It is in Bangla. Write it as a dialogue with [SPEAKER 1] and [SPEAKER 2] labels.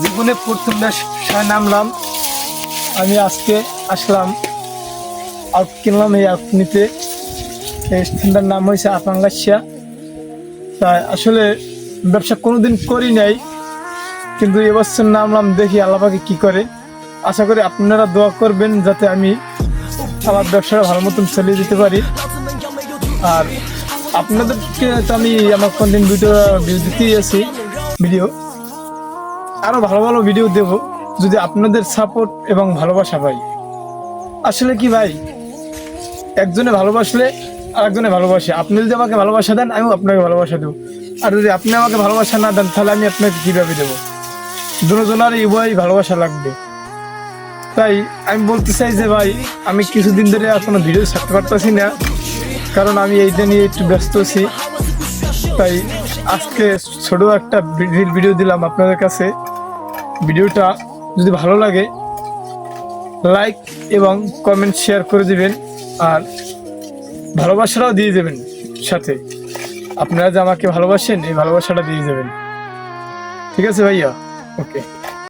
[SPEAKER 1] জীবনে প্রথম ব্যবসায় নামলাম। আমি আজকে আসলাম আউট কিনলাম, এই আউট নিতে। এই স্থানটার নাম হয়েছে আপাঙ্গাসিয়া। তাই আসলে ব্যবসা কোনোদিন করি নাই, কিন্তু এবছর নামলাম, দেখি আল্লাহ পাকে কি করে। আশা করি আপনারা দোয়া করবেন যাতে আমি আমার ব্যবসাটা ভালো মতন চালিয়ে দিতে পারি। আর আপনাদেরকে তো আমি আমার কন্টেন্ট ভিডিও দিতেই আছি, ভিডিও আরো ভালো ভালো ভিডিও দেব যদি আপনাদের সাপোর্ট এবং ভালোবাসা পাই। আসলে কি ভাই, একজনে ভালোবাসলে আর একজনে ভালোবাসে। আপনি যদি আমাকে ভালোবাসা দেন, আমিও আপনাকে ভালোবাসা দেবো। আর যদি আপনি আমাকে ভালোবাসা না দেন, তাহলে আমি আপনাকে কিভাবে দেবো? দুজনারই উভয় ভালোবাসা লাগবে। তাই আমি বলতে চাই যে ভাই, আমি কিছুদিন ধরে আর কোনো ভিডিও ছাড়তে পারতেছি না, কারণ আমি এইটা নিয়ে একটু ব্যস্ত আছি। তাই আজকে ছোট একটা ভিডিও দিলাম আপনাদের কাছে। ভিডিওটা যদি ভালো লাগে, লাইক এবং কমেন্ট শেয়ার করে দিবেন, আর ভালোবাসাটাও দিয়ে দেবেন। সাথে আপনারা যে আমাকে ভালোবাসেন, এই ভালোবাসাটা দিয়ে দেবেন। ঠিক আছে ভাইয়া? ওকে।